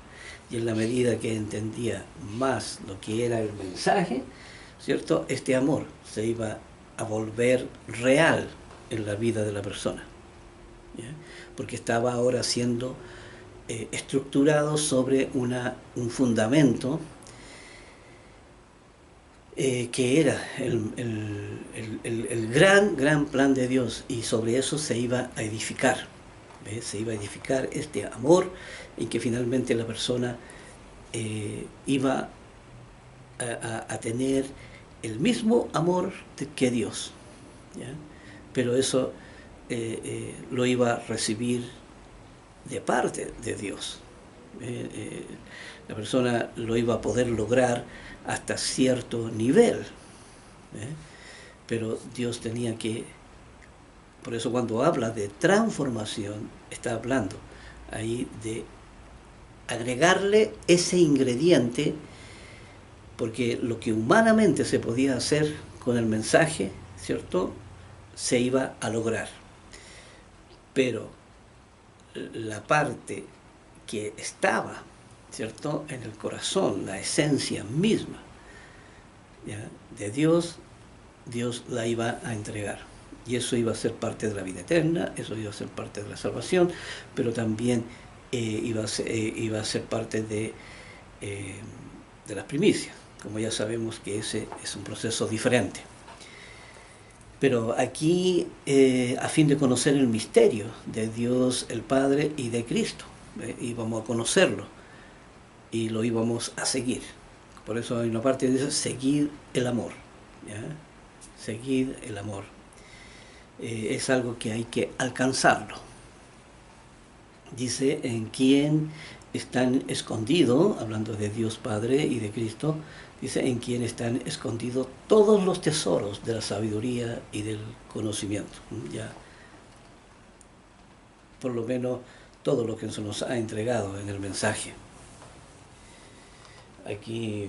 Y en la medida que entendía más lo que era el mensaje, ¿cierto?, este amor se iba a volver real en la vida de la persona, ¿ya? Porque estaba ahora siendo estructurado sobre un fundamento que era el gran plan de Dios, y sobre eso se iba a edificar, ¿ves? Se iba a edificar este amor en que finalmente la persona iba a tener el mismo amor que Dios, ¿ya? Pero eso lo iba a recibir de parte de Dios. La persona lo iba a poder lograr hasta cierto nivel, pero Dios tenía que, por eso cuando habla de transformación, está hablando ahí de agregarle ese ingrediente, porque lo que humanamente se podía hacer con el mensaje, ¿cierto?, se iba a lograr, pero la parte que estaba, ¿cierto?, en el corazón, la esencia misma, ¿ya?, de Dios, Dios la iba a entregar. Y eso iba a ser parte de la vida eterna, eso iba a ser parte de la salvación, pero también iba a ser parte de las primicias, como ya sabemos que ese es un proceso diferente. Pero aquí, a fin de conocer el misterio de Dios el Padre y de Cristo, y vamos a conocerlo, y lo íbamos a seguir. Por eso hay una parte que dice seguir el amor, ¿ya? Seguir el amor. Es algo que hay que alcanzarlo. Dice, en quien están escondidos, hablando de Dios Padre y de Cristo, dice, en quien están escondidos todos los tesoros de la sabiduría y del conocimiento. Ya, por lo menos todo lo que se nos ha entregado en el mensaje. Aquí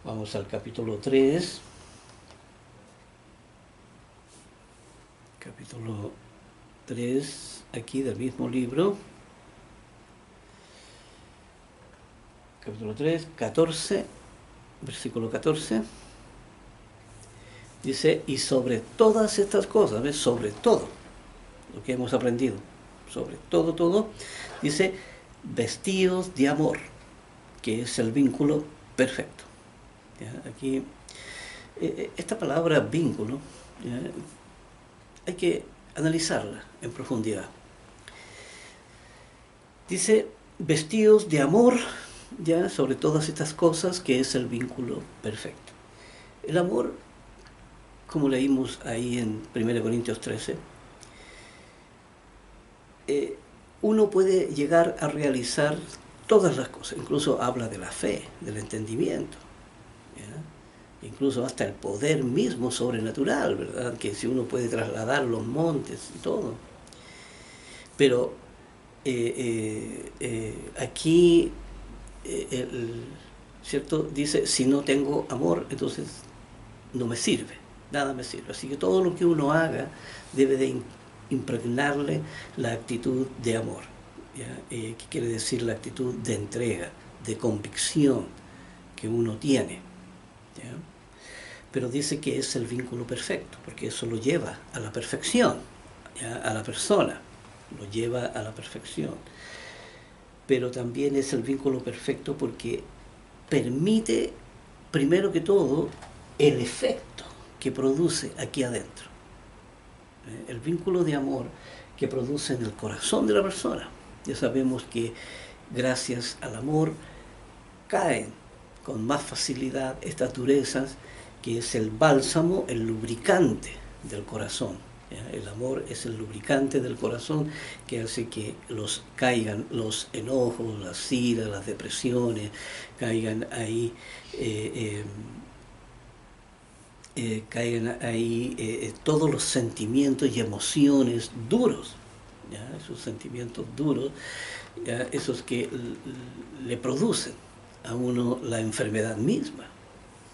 vamos al capítulo 3. Capítulo 3, aquí del mismo libro. Capítulo 3, 14, versículo 14. Dice, y sobre todas estas cosas, ¿ves? Sobre todo lo que hemos aprendido, sobre todo, dice, vestidos de amor, que es el vínculo perfecto. ¿Ya? Aquí, esta palabra vínculo, ¿ya? Hay que analizarla en profundidad. Dice, vestidos de amor, ya, sobre todas estas cosas, que es el vínculo perfecto. El amor, como leímos ahí en 1 Corintios 13, uno puede llegar a realizar todas las cosas, incluso habla de la fe, del entendimiento, ¿ya? Incluso hasta el poder mismo sobrenatural, ¿verdad? Que si uno puede trasladar los montes y todo. Pero aquí, ¿cierto? Dice, si no tengo amor, entonces no me sirve, nada me sirve. Así que todo lo que uno haga debe de impregnarle la actitud de amor, ¿ya? ¿Qué quiere decir la actitud de entrega, de convicción que uno tiene? ¿Ya? Pero dice que es el vínculo perfecto, porque eso lo lleva a la perfección, ¿ya? A la persona, lo lleva a la perfección. Pero también es el vínculo perfecto porque permite, primero que todo, el efecto que produce aquí adentro. El vínculo de amor que produce en el corazón de la persona. Ya sabemos que gracias al amor caen con más facilidad estas durezas, que es el bálsamo, el lubricante del corazón. El amor es el lubricante del corazón que hace que caigan los enojos, las iras, las depresiones, caigan ahí, todos los sentimientos y emociones duros, ¿ya? Esos sentimientos duros, ¿ya? Esos que le producen a uno la enfermedad misma,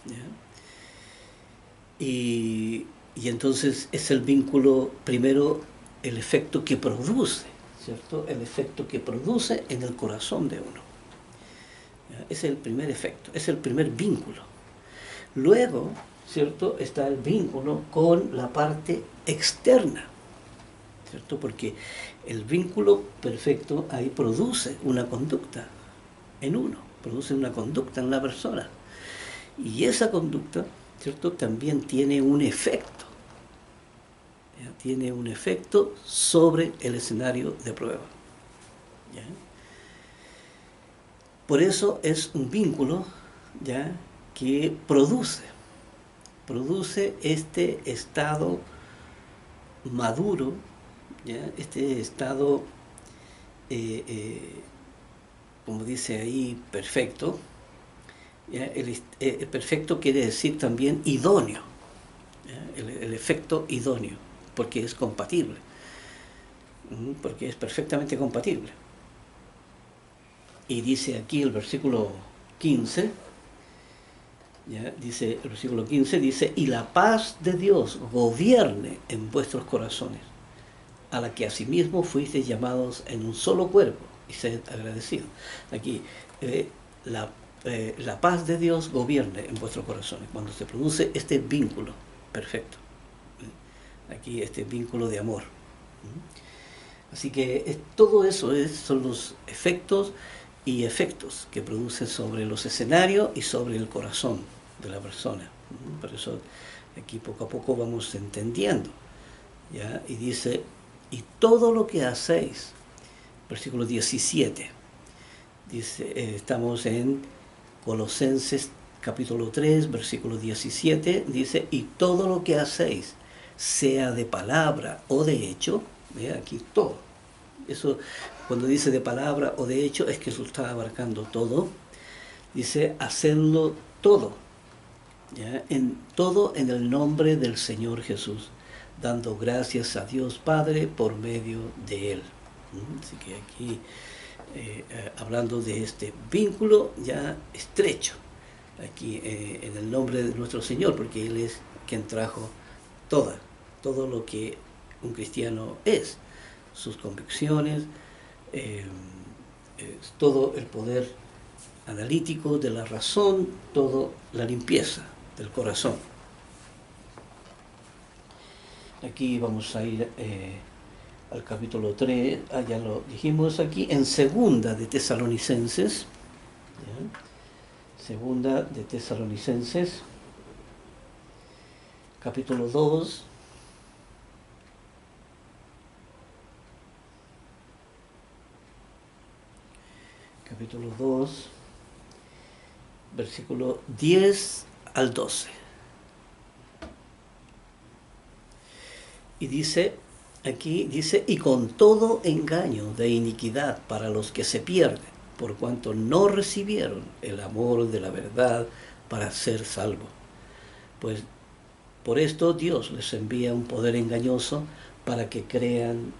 ¿ya? Y entonces es el vínculo, primero, el efecto que produce, ¿cierto? El efecto que produce en el corazón de uno. ¿Ya? Es el primer efecto, es el primer vínculo. Luego, ¿cierto? Está el vínculo con la parte externa, ¿cierto? Porque el vínculo perfecto ahí produce una conducta en uno, produce una conducta en la persona. Y esa conducta, ¿cierto? También tiene un efecto, ¿ya? Tiene un efecto sobre el escenario de prueba, ¿ya? Por eso es un vínculo, ¿ya? Que produce este estado maduro, ¿ya? Este estado, como dice ahí, perfecto. ¿Ya? Perfecto quiere decir también idóneo, ¿ya? El efecto idóneo, porque es compatible, porque es perfectamente compatible. Y dice aquí el versículo 15, ¿ya? Dice el versículo 15, dice, y la paz de Dios gobierne en vuestros corazones, a la que asimismo fuisteis llamados en un solo cuerpo, y sed agradecidos. Aquí, la paz de Dios gobierne en vuestros corazones, cuando se produce este vínculo perfecto, aquí este vínculo de amor. Así que todo eso son los efectos y efectos que produce sobre los escenarios y sobre el corazón de la persona. Por eso aquí poco a poco vamos entendiendo, ¿ya? Y dice, y todo lo que hacéis, versículo 17, Dice, estamos en Colosenses capítulo 3, versículo 17, dice, y todo lo que hacéis, sea de palabra o de hecho, ve aquí todo. Eso, cuando dice de palabra o de hecho, es que eso está abarcando todo. Dice, hacedlo todo, ¿ya? Todo en el nombre del Señor Jesús, dando gracias a Dios Padre por medio de Él. Así que aquí, hablando de este vínculo ya estrecho, aquí en el nombre de nuestro Señor, porque Él es quien trajo todo lo que un cristiano es, sus convicciones, todo el poder analítico de la razón, toda la limpieza del corazón. Aquí vamos a ir al capítulo 3, ya lo dijimos aquí, en segunda de Tesalonicenses, ¿ya? Segunda de Tesalonicenses, capítulo 2, capítulo 2, versículo 10 al 12. Y dice, aquí dice, y con todo engaño de iniquidad para los que se pierden, por cuanto no recibieron el amor de la verdad para ser salvos. Pues por esto Dios les envía un poder engañoso para que crean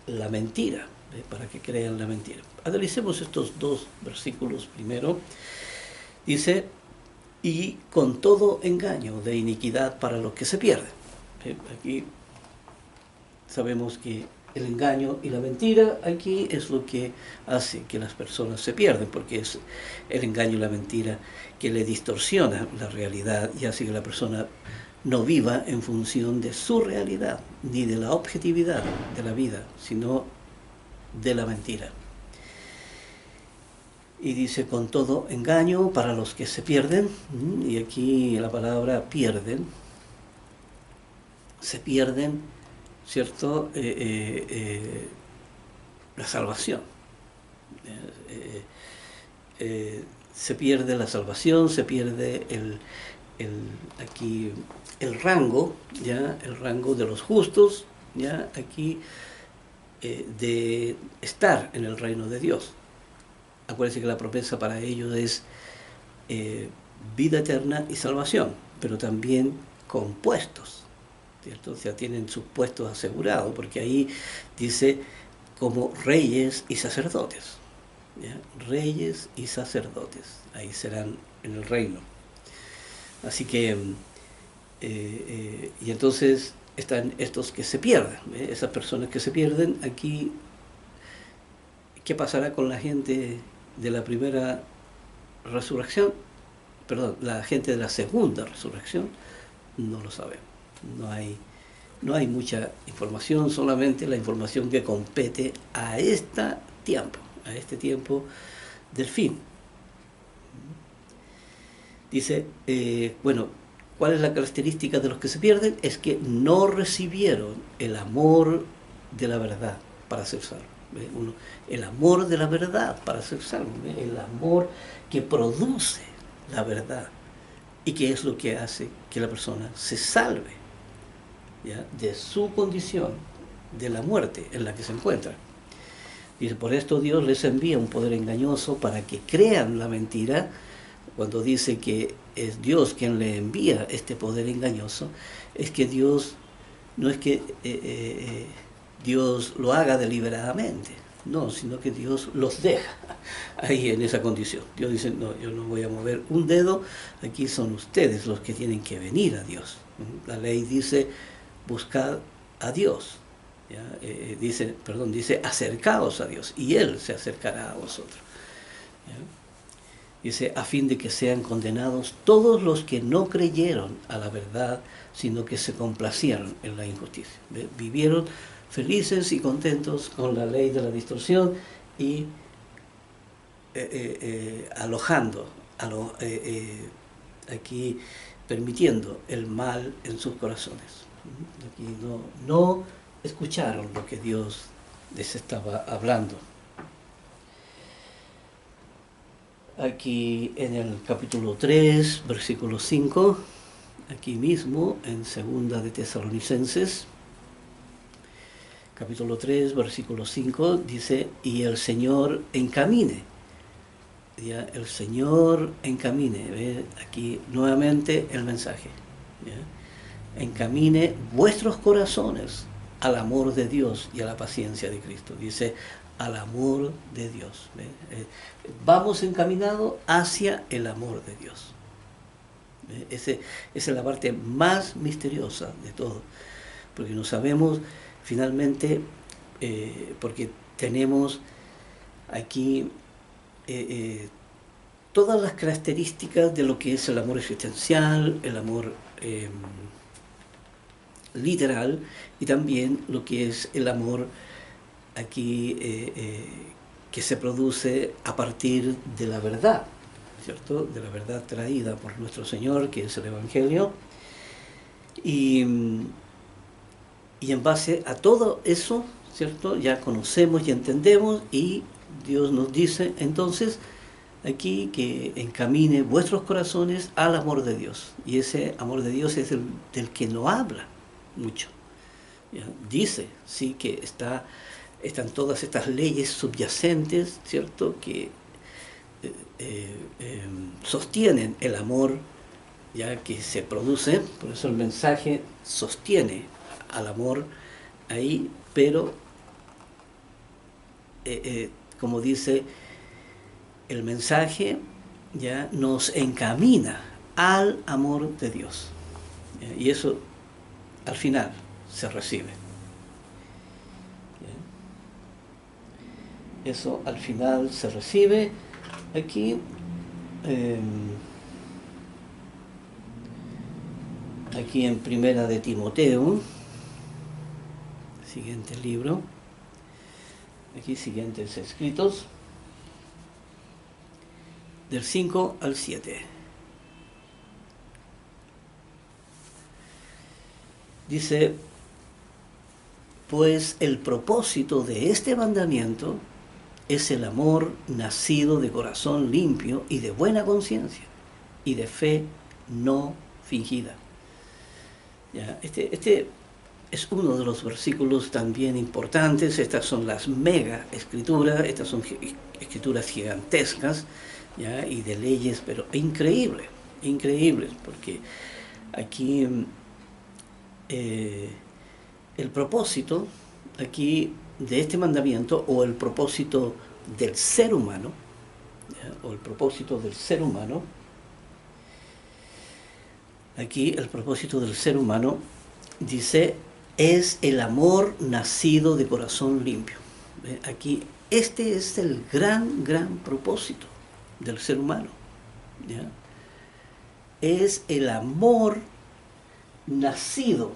la mentira, para que crean la mentira. Analicemos estos dos versículos primero. Dice, y con todo engaño de iniquidad para los que se pierden. Aquí sabemos que el engaño y la mentira aquí es lo que hace que las personas se pierden, porque es el engaño y la mentira que le distorsiona la realidad y hace que la persona no viva en función de su realidad, ni de la objetividad de la vida, sino de la mentira. Y dice, con todo engaño para los que se pierden, y aquí la palabra pierden, se pierden, ¿cierto? La salvación. Se pierde la salvación, se pierde aquí el rango, ¿ya? El rango de los justos, ¿ya? Aquí de estar en el reino de Dios. Acuérdense que la promesa para ellos es vida eterna y salvación, pero también con puestos, ¿cierto? O sea, tienen sus puestos asegurados, porque ahí dice como reyes y sacerdotes, ¿ya? Reyes y sacerdotes, ahí serán en el reino. Así que, y entonces están estos que se pierden, esas personas que se pierden. Aquí, ¿qué pasará con la gente de la primera resurrección? Perdón, la gente de la segunda resurrección, no lo sabemos. No hay mucha información, solamente la información que compete a este tiempo del fin. Dice, bueno, ¿cuál es la característica de los que se pierden? Es que no recibieron el amor de la verdad para ser salvos. El amor de la verdad para ser salvos, el amor que produce la verdad y que es lo que hace que la persona se salve, ¿ya? De su condición, de la muerte en la que se encuentra. Dice, por esto Dios les envía un poder engañoso para que crean la mentira. Cuando dice que es Dios quien le envía este poder engañoso, es que Dios, no es que Dios lo haga deliberadamente, no, sino que Dios los deja ahí en esa condición. Dios dice, no, yo no voy a mover un dedo, aquí son ustedes los que tienen que venir a Dios. La ley dice, buscad a Dios. Dice, acercaos a Dios, y Él se acercará a vosotros. ¿Ya? Dice, a fin de que sean condenados todos los que no creyeron a la verdad, sino que se complacieron en la injusticia. Vivieron felices y contentos con la ley de la distorsión y alojando, aquí permitiendo el mal en sus corazones. Aquí no escucharon lo que Dios les estaba hablando. aquí en el capítulo 3, versículo 5, aquí mismo en segunda de Tesalonicenses, capítulo 3, versículo 5, dice, y el Señor encamine. ¿Ya? El Señor encamine. ¿Ve? Aquí nuevamente el mensaje. ¿Ya? Encamine vuestros corazones al amor de Dios y a la paciencia de Cristo. Dice, al amor de Dios. ¿Ve? Vamos encaminados hacia el amor de Dios. Esa es la parte más misteriosa de todo. Porque no sabemos finalmente, porque tenemos aquí todas las características de lo que es el amor existencial, el amor literal y también lo que es el amor aquí que se produce a partir de la verdad, ¿cierto? De la verdad traída por nuestro Señor, que es el Evangelio. Y en base a todo eso, ¿cierto? Ya conocemos y entendemos y Dios nos dice entonces aquí que encamine vuestros corazones al amor de Dios. Y ese amor de Dios es el del que no habla mucho. ¿Ya? Dice, sí, que están todas estas leyes subyacentes, ¿cierto? Que sostienen el amor ya que se produce, por eso el mensaje sostiene al amor ahí, pero como dice, el mensaje ya nos encamina al amor de Dios. ¿Ya? Y eso al final se recibe. ¿Ya? Eso al final se recibe. Aquí aquí en Primera de Timoteo, siguiente libro, aquí siguientes escritos, del 5 al 7. Dice, pues el propósito de este mandamiento es el amor nacido de corazón limpio y de buena conciencia y de fe no fingida. ¿Ya? Este es uno de los versículos también importantes. Estas son las mega escrituras, estas son escrituras gigantescas, ¿ya? Y de leyes, pero increíbles, porque aquí el propósito aquí de este mandamiento, o el propósito del ser humano, ¿ya? O el propósito del ser humano, aquí el propósito del ser humano, dice, es el amor nacido de corazón limpio. Aquí, este es el gran propósito del ser humano. ¿Ya? Es el amor nacido,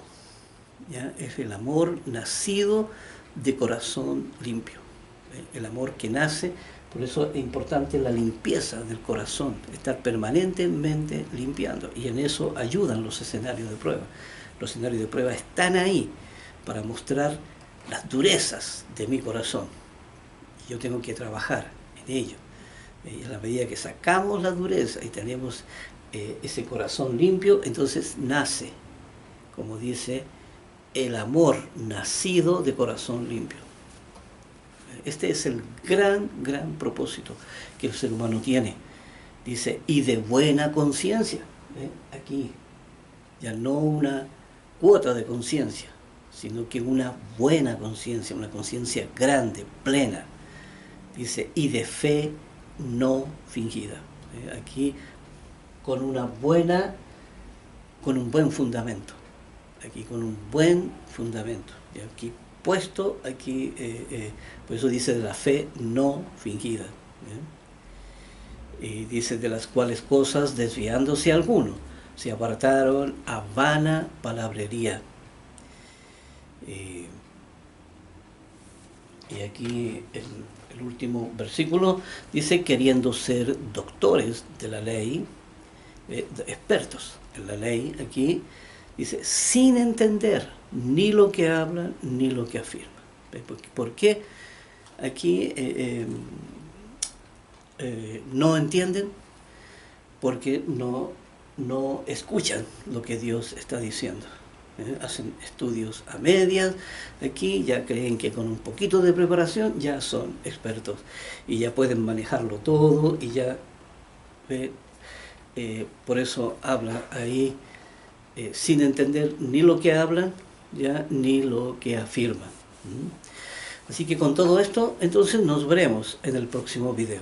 ¿ya? Es el amor nacido de corazón limpio. El amor que nace, por eso es importante la limpieza del corazón, estar permanentemente limpiando. Y en eso ayudan los escenarios de prueba. Los escenarios de prueba están ahí para mostrar las durezas de mi corazón. Yo tengo que trabajar en ello. Y a la medida que sacamos la dureza y tenemos ese corazón limpio, entonces nace, como dice, el amor nacido de corazón limpio. Este es el gran propósito que el ser humano tiene. Dice, y de buena conciencia. Aquí ya no una cuota de conciencia, sino que una buena conciencia, una conciencia grande, plena. Dice, y de fe no fingida. Aquí con un buen fundamento. Aquí con un buen fundamento. Y aquí puesto, aquí, por eso dice de la fe no fingida. Y dice de las cuales cosas, desviándose alguno, se apartaron a vana palabrería. Y aquí el último versículo dice, queriendo ser doctores de la ley, expertos en la ley, aquí dice, sin entender ni lo que hablan ni lo que afirman. ¿Por qué? Aquí no entienden porque no escuchan lo que Dios está diciendo. Hacen estudios a medias, aquí ya creen que con un poquito de preparación ya son expertos y ya pueden manejarlo todo y ya por eso habla ahí sin entender ni lo que hablan ya ni lo que afirman. Así que con todo esto entonces nos veremos en el próximo video.